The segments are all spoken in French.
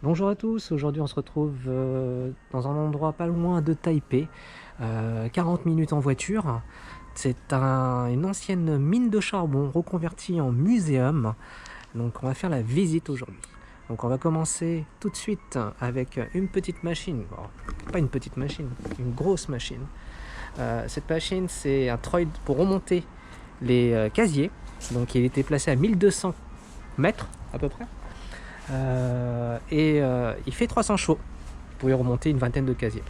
Bonjour à tous, aujourd'hui on se retrouve dans un endroit pas loin de Taipei, 40 minutes en voiture. C'est une ancienne mine de charbon reconvertie en muséum, donc on va faire la visite aujourd'hui. Donc on va commencer tout de suite avec une petite machine, bon, pas une petite machine, une grosse machine. Cette machine c'est un treuil pour remonter les casiers, donc il était placé à 1200 mètres à peu près. Il fait 300 chevaux pour y remonter une vingtaine de casiers.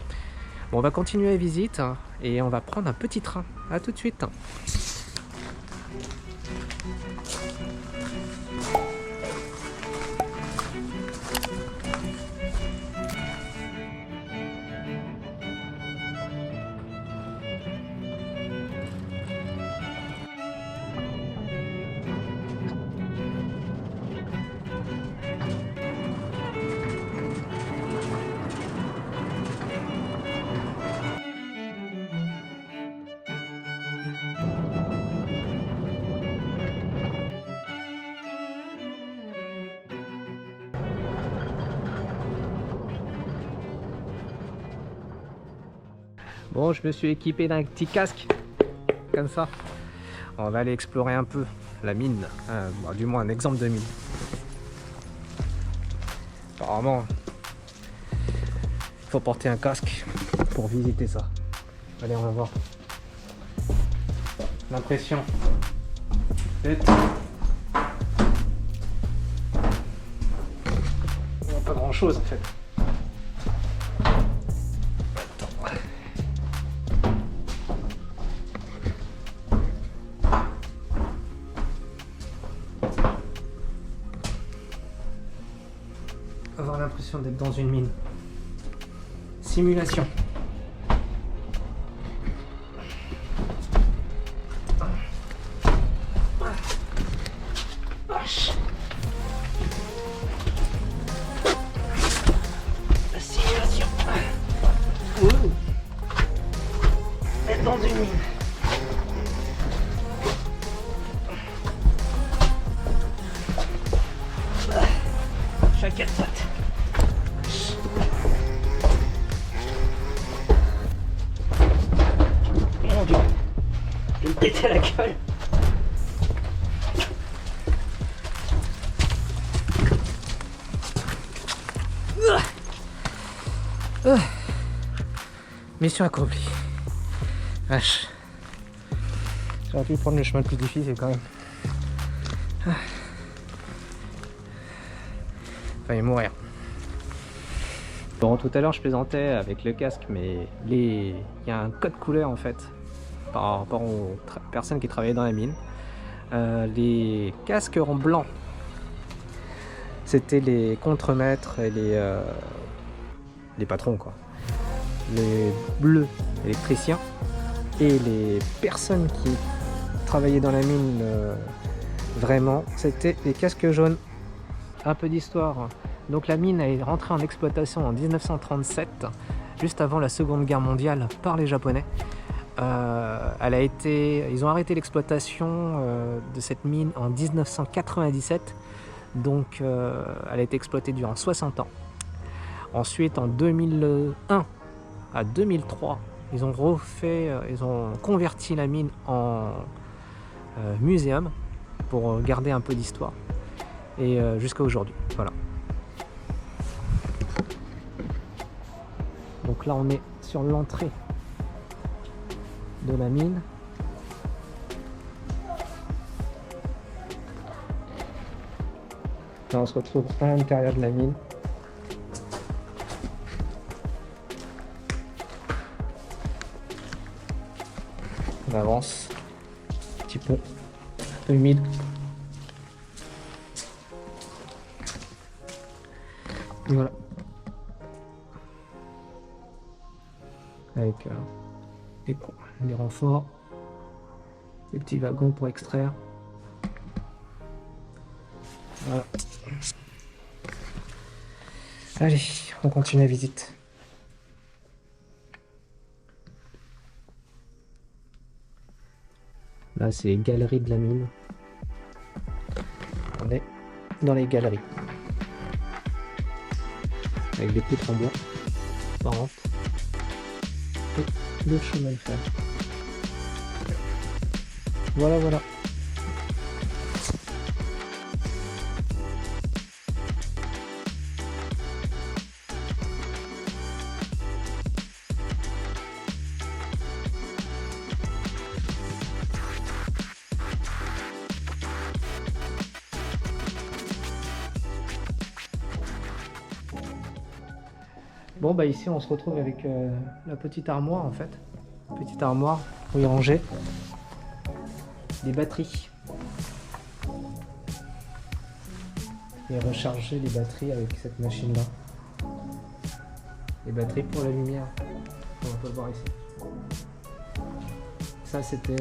Bon, on va continuer la visite et on va prendre un petit train. A tout de suite. Bon, je me suis équipé d'un petit casque, comme ça. On va aller explorer un peu la mine, bon, du moins un exemple de mine. Apparemment, il faut porter un casque pour visiter ça. Allez, on va voir. L'impression d'être... pas grand chose en fait. Avoir l'impression d'être dans une mine. Simulation. La simulation. Ouh. Être dans une mine. Chaque quatre pattes. Mon Dieu, je vais me péter la gueule. Mission accomplie. Vache. J'aurais pu prendre le chemin le plus difficile quand même. Failli mourir. Bon, tout à l'heure je plaisantais avec le casque, mais il y a un code couleur en fait par rapport aux personnes qui travaillaient dans la mine. Les casques en blanc, c'était les contremaîtres et les patrons quoi. Les bleus, électriciens, et les personnes qui travaillaient dans la mine vraiment, c'était les casques jaunes. Un peu d'histoire. Donc la mine est rentrée en exploitation en 1937, juste avant la Seconde Guerre mondiale, par les Japonais. Ils ont arrêté l'exploitation de cette mine en 1997, donc elle a été exploitée durant 60 ans. Ensuite, en 2001 à 2003, ils ont converti la mine en muséum pour garder un peu d'histoire. Et jusqu'à aujourd'hui, voilà. Donc là on est sur l'entrée de la mine. Là on se retrouve à l'intérieur de la mine. On avance un petit peu, un peu humide. Et voilà. Avec les renforts, les petits wagons pour extraire. Voilà. Allez, on continue la visite. Là, c'est les galeries de la mine. On est dans les galeries. avec des poutres en bois apparentes et le chemin de fer. Voilà, voilà. Bon bah ici on se retrouve avec la petite armoire en fait. Petite armoire pour y ranger des batteries. Et recharger les batteries avec cette machine là. Les batteries pour la lumière. On peut le voir ici. Ça c'était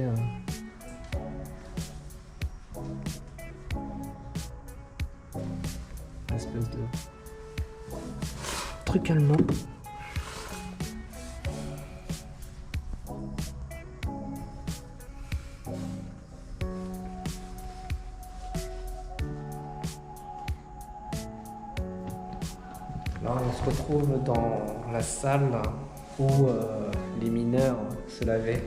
une espèce de truc allemand. Là on se retrouve dans la salle où les mineurs se lavaient.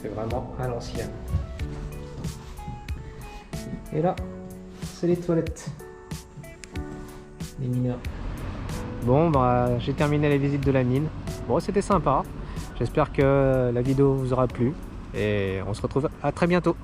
C'est vraiment à l'ancienne. Et là, c'est les toilettes des mineurs. Bon, bah, j'ai terminé la visite de la mine. Bon, c'était sympa. J'espère que la vidéo vous aura plu. Et on se retrouve à très bientôt.